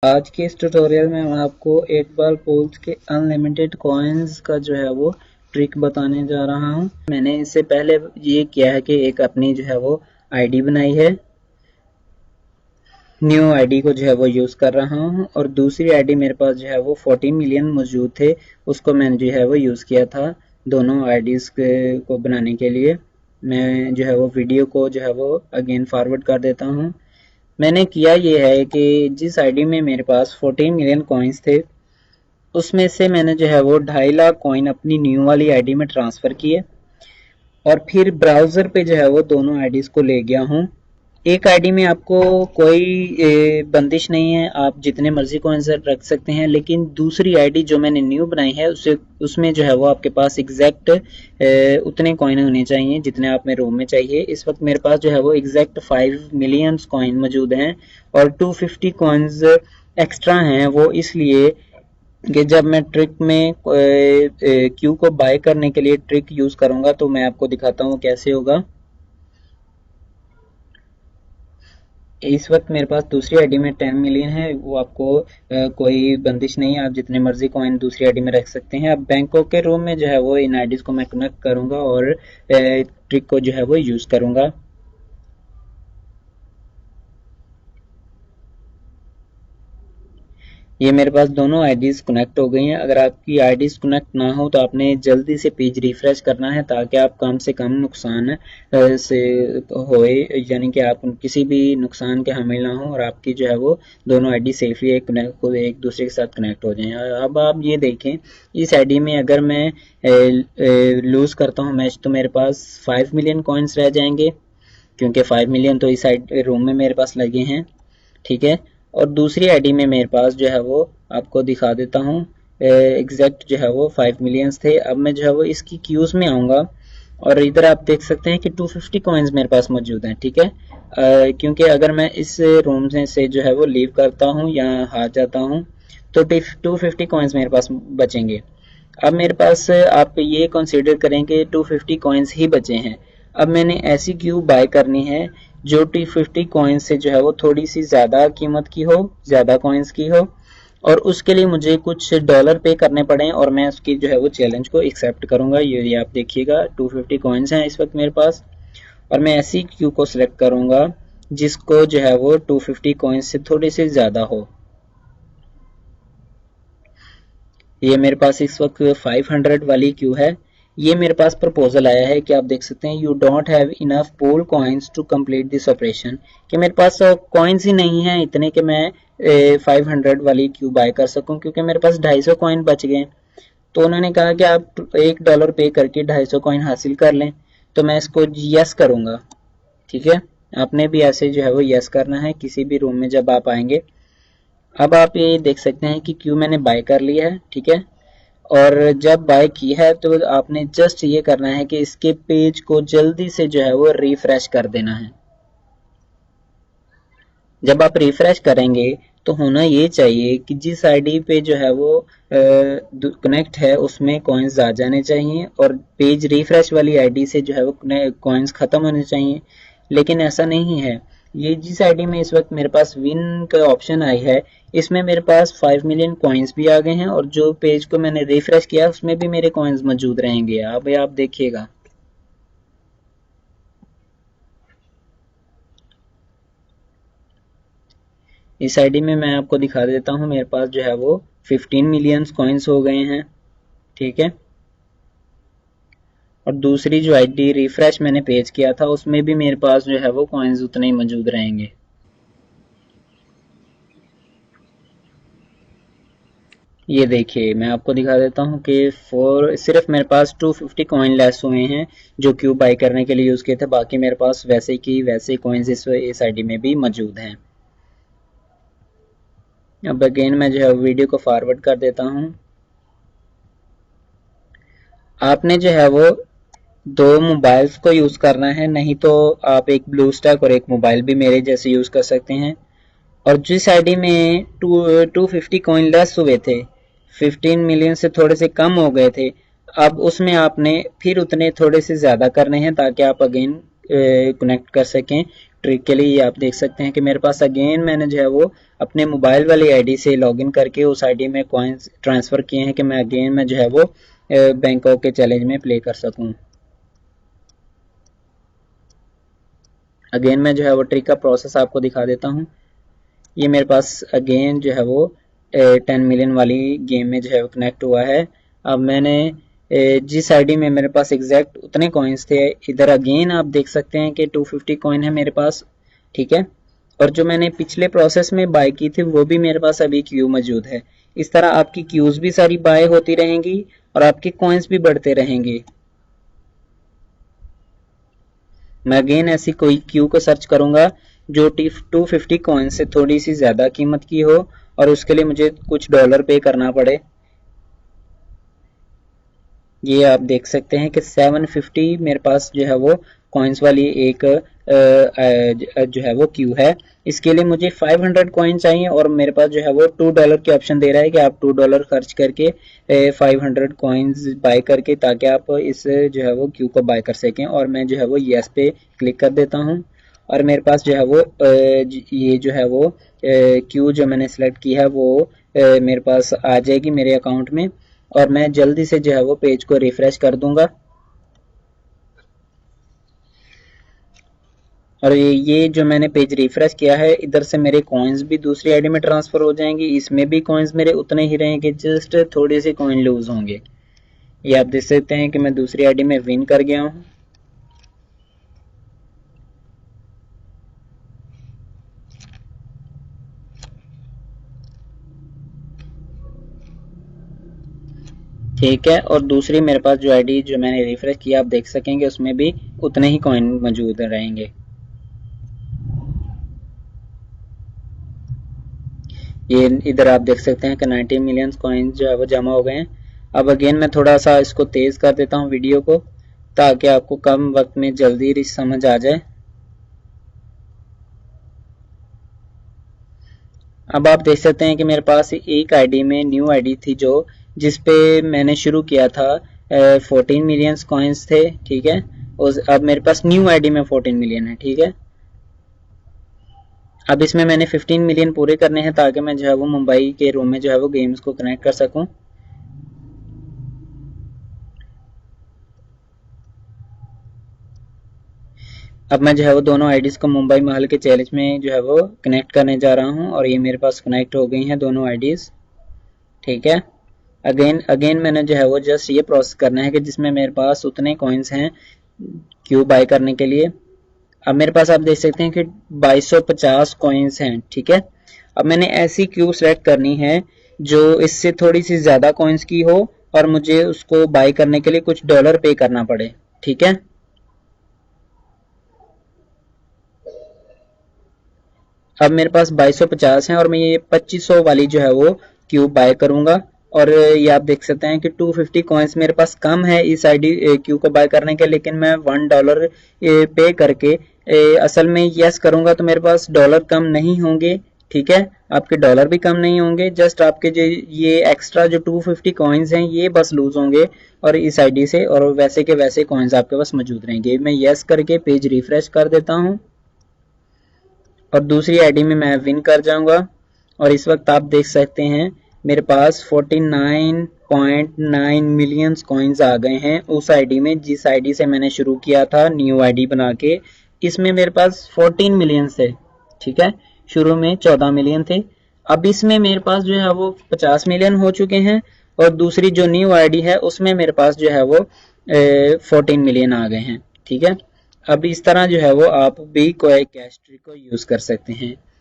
आज के इस ट्यूटोरियल में मैं आपको 8 बॉल पूल्स के अनलिमिटेड कॉइन्स का जो है वो ट्रिक बताने जा रहा हूं। मैंने इससे पहले ये किया है कि एक अपनी जो है वो आईडी बनाई है, न्यू आईडी को जो है वो यूज़ कर रहा हूं और दूसरी आईडी मेरे पास जो है वो 40 मिलियन मौजूद थे, उसको मैंने जो है वो यूज़ किया था दोनों आईडीज़ को बनाने के लिए। मैं जो है वो वीडियो को जो है वो अगेन फॉरवर्ड कर देता हूं। मैंने किया ये है कि जिस आईडी में मेरे पास 14 मिलियन कॉइन्स थे उसमें से मैंने जो है वो 2.5 लाख कॉइन अपनी न्यू वाली आईडी में ट्रांसफ़र किए और फिर ब्राउज़र पे जो है वो दोनों आईडीज़ को ले गया हूँ। एक आईडी में आपको कोई बंदिश नहीं है, आप जितने मर्जी कॉइन्स रख सकते हैं, लेकिन दूसरी आईडी जो मैंने न्यू बनाई है उसमें जो है वो आपके पास एग्जैक्ट उतने कॉइन होने चाहिए जितने आप में रोम में चाहिए। इस वक्त मेरे पास जो है वो एग्जैक्ट 5 मिलियन कॉइन मौजूद हैं और 250 कॉइन्स एक्स्ट्रा हैं। वो इसलिए कि जब मैं ट्रिक में क्यू को बाय करने के लिए ट्रिक यूज़ करूँगा तो मैं आपको दिखाता हूँ कैसे होगा। इस वक्त मेरे पास दूसरी आईडी में 10 मिलियन है, वो आपको कोई बंदिश नहीं है, आप जितने मर्जी कॉइन दूसरी आईडी में रख सकते हैं। अब बैंकॉक के रूम में जो है वो इन आईडीज को मैं कनेक्ट करूंगा और ट्रिक को जो है वो यूज़ करूंगा। ये मेरे पास दोनों आईडीज कनेक्ट हो गई हैं। अगर आपकी आईडीज कनेक्ट ना हो तो आपने जल्दी से पेज रिफ्रेश करना है ताकि आप कम से कम नुकसान से होए, यानी कि आप किसी भी नुकसान के हामिल ना हो और आपकी जो है वो दोनों आईडी सेफली एक दूसरे के साथ कनेक्ट हो जाएं। अब आप ये देखें, इस आईडी में अगर मैं लूज़ करता हूँ मैच तो मेरे पास 5 मिलियन कॉइन्स रह जाएंगे, क्योंकि 5 मिलियन तो इस रूम में मेरे पास लगे हैं, ठीक है। और दूसरी आईडी में मेरे पास जो है वो आपको दिखा देता हूँ, एग्जैक्ट जो है वो 5 मिलियंस थे। अब मैं जो है वो इसकी क्यूज़ में आऊँगा और इधर आप देख सकते हैं कि 250 कॉइन्स मेरे पास मौजूद हैं, ठीक है। क्योंकि अगर मैं इस रूम से जो है वो लीव करता हूँ या हार जाता हूँ तो 250 कॉइन्स मेरे पास बचेंगे। अब मेरे पास आप ये कंसीडर करें कि 250 कॉइन्स ही बचे हैं। अब मैंने ऐसी क्यू बाय करनी है जो 250 कॉइन्स से जो है वो थोड़ी सी ज़्यादा कीमत की हो, ज़्यादा कॉइन्स की हो, और उसके लिए मुझे कुछ डॉलर पे करने पड़े और मैं उसकी जो है वो चैलेंज को एक्सेप्ट करूंगा। ये आप देखिएगा 250 कॉइन्स हैं इस वक्त मेरे पास और मैं ऐसी क्यू को सिलेक्ट करूंगा जिसको जो है वो 250 कॉइन्स से थोड़ी सी ज़्यादा हो। ये मेरे पास इस वक्त 500 वाली क्यू है। ये मेरे पास प्रपोजल आया है कि आप देख सकते हैं, you don't have enough pool coins to complete this operation, कि मेरे पास कॉइन्स ही नहीं है इतने कि मैं 500 वाली क्यू बाय कर सकूं, क्योंकि मेरे पास 250 कॉइन बच गए। तो उन्होंने कहा कि आप $1 पे करके 250 कॉइन हासिल कर लें, तो मैं इसको यस करूंगा, ठीक है। आपने भी ऐसे जो है वो यस करना है किसी भी रूम में जब आप आएंगे। अब आप ये देख सकते हैं कि क्यू मैंने बाय कर लिया है, ठीक है। और जब बाय की है तो आपने जस्ट ये करना है कि इसके पेज को जल्दी से जो है वो रिफ्रेश कर देना है। जब आप रिफ्रेश करेंगे तो होना ये चाहिए कि जिस आईडी पे जो है वो कनेक्ट है उसमें कॉइन्स आ जाने चाहिए और पेज रिफ्रेश वाली आईडी से जो है वो कॉइन्स ख़त्म होने चाहिए, लेकिन ऐसा नहीं है। ये जिस आईडी में इस वक्त मेरे पास विन का ऑप्शन आई है, इसमें मेरे पास 5 मिलियन कॉइन्स भी आ गए हैं और जो पेज को मैंने रिफ्रेश किया उसमें भी मेरे कॉइन्स मौजूद रहेंगे। अब आप देखिएगा, इस आईडी में मैं आपको दिखा देता हूँ, मेरे पास जो है वो 15 मिलियन कॉइन्स हो गए हैं, ठीक है। और दूसरी जो आईडी रिफ्रेश मैंने पेज किया था उसमें भी मेरे पास जो है वो कॉइन्स उतने ही मौजूद रहेंगे। ये देखिए मैं आपको दिखा देता हूँ कि सिर्फ मेरे पास 250 कॉइन लेस हुए हैं जो क्यूब बाई करने के लिए यूज़ किए थे, बाकी मेरे पास वैसे की वैसे कॉइन्स इस आईडी में भी मौजूद हैं। अब अगेन मैं जो है वीडियो को फॉरवर्ड कर देता हूँ। आपने जो है वो दो मोबाइल्स को यूज़ करना है, नहीं तो आप एक ब्लू स्टैक और एक मोबाइल भी मेरे जैसे यूज़ कर सकते हैं। और जिस आईडी में 250 कॉइन लेस हुए थे, 15 मिलियन से थोड़े से कम हो गए थे, अब उसमें आपने फिर उतने थोड़े से ज़्यादा करने हैं ताकि आप अगेन कनेक्ट कर सकें ट्रिक के लिए। आप देख सकते हैं कि मेरे पास अगेन मैंने जो है वो अपने मोबाइल वाली आईडी से लॉगिन करके उस आईडी में कॉइन्स ट्रांसफ़र किए हैं कि मैं अगेन मैं जो है वो बैंकॉक के चैलेंज में प्ले कर सकूं। अगेन मैं जो है वो ट्रिक का प्रोसेस आपको दिखा देता हूं। ये मेरे पास अगेन जो है वो 10 मिलियन वाली गेम में जो है वो कनेक्ट हुआ है। अब मैंने जिस आईडी में मेरे पास एग्जैक्ट उतने कॉइन्स थे, इधर अगेन आप देख सकते हैं कि 250 कॉइन है मेरे पास, ठीक है। और जो मैंने पिछले प्रोसेस में बाय की थी वो भी मेरे पास अभी क्यू मौजूद है। इस तरह आपकी क्यूज भी सारी बाय होती रहेंगी और आपके कॉइन्स भी बढ़ते रहेंगे। मैं अगेन ऐसी कोई क्यू को सर्च करूंगा जो 250 कॉइन से थोड़ी सी ज्यादा कीमत की हो और उसके लिए मुझे कुछ डॉलर पे करना पड़े। ये आप देख सकते हैं कि 750 मेरे पास जो है वो कॉइन्स वाली एक जो है वो क्यू है। इसके लिए मुझे 500 कॉइन चाहिए और मेरे पास जो है वो $2 की ऑप्शन दे रहा है कि आप $2 खर्च करके 500 कॉइन्स बाय करके ताकि आप इस जो है वो क्यू को बाय कर सकें। और मैं जो है वो येस पे क्लिक कर देता हूँ और मेरे पास जो है वो ये जो है वो क्यू जो मैंने सेलेक्ट की है वो मेरे पास आ जाएगी मेरे अकाउंट में। और मैं जल्दी से जो है वो पेज को रिफ्रेश कर दूंगा और ये जो मैंने पेज रिफ्रेश किया है इधर से मेरे कॉइन्स भी दूसरी आईडी में ट्रांसफर हो जाएंगे। इसमें भी कॉइन्स मेरे उतने ही रहेंगे, जस्ट थोड़े से कॉइन लूज होंगे। ये आप देख सकते हैं कि मैं दूसरी आईडी में विन कर गया हूँ। ठीक है, और दूसरी मेरे पास जो आईडी जो मैंने रिफ्रेश किया आप देख सकेंगे उसमें भी उतने ही कॉइन मौजूद रहेंगे। ये इधर आप देख सकते हैं कि 90 मिलियन कॉइन जो है वो जमा हो गए हैं। अब अगेन मैं थोड़ा सा इसको तेज कर देता हूँ वीडियो को ताकि आपको कम वक्त में जल्दी समझ आ जाए। अब आप देख सकते हैं कि मेरे पास एक आईडी में न्यू आईडी थी जो जिस पे मैंने शुरू किया था 14 मिलियन कॉइन्स थे, ठीक है। और अब मेरे पास न्यू आईडी में 14 मिलियन है, ठीक है। अब इसमें मैंने 15 मिलियन पूरे करने हैं ताकि मैं जो है वो मुंबई के रूम में जो है वो गेम्स को कनेक्ट कर सकूं। अब मैं जो है वो दोनों आईडीज को मुंबई महल के चैलेंज में जो है वो कनेक्ट करने जा रहा हूं और ये मेरे पास कनेक्ट हो गई हैं दोनों आईडीज, ठीक है। अगेन मैंने जो है वो जस्ट ये प्रोसेस करना है कि जिसमें मेरे पास उतने कॉइन्स हैं क्यू बाय करने के लिए। अब मेरे पास आप देख सकते हैं कि 2250 कॉइन्स हैं, ठीक है। अब मैंने ऐसी क्यू सेलेक्ट करनी है जो इससे थोड़ी सी ज्यादा कॉइन्स की हो और मुझे उसको बाय करने के लिए कुछ डॉलर पे करना पड़े, ठीक है। अब मेरे पास 2250 है और मैं ये 2500 वाली जो है वो क्यूब बाय करूंगा। और ये आप देख सकते हैं कि 250 कॉइन्स मेरे पास कम है इस आईडी क्यू को बाय करने के, लेकिन मैं $1 पे करके असल में यस करूंगा तो मेरे पास डॉलर कम नहीं होंगे, ठीक है। आपके डॉलर भी कम नहीं होंगे, जस्ट आपके जो ये एक्स्ट्रा जो 250 कॉइन्स हैं ये बस लूज होंगे और इस आईडी से, और वैसे के वैसे कॉइन्स आपके पास मौजूद रहेंगे। मैं यस करके पेज रिफ्रेश कर देता हूँ और दूसरी आईडी में मैं विन कर जाऊंगा। और इस वक्त आप देख सकते हैं मेरे पास 49.9 मिलियन कॉइन्स आ गए हैं उस आईडी में जिस आईडी से मैंने शुरू किया था न्यू आईडी बना के। इसमें मेरे पास 14 मिलियन थे, ठीक है। शुरू में 14 मिलियन थे। अब इसमें मेरे पास जो है वो 50 मिलियन हो चुके हैं और दूसरी जो न्यू आईडी है उसमें मेरे पास जो है वो 14 मिलियन आ गए हैं, ठीक है। अब इस तरह जो है वो आप भी कोई कैश ट्रिक को यूज कर सकते हैं।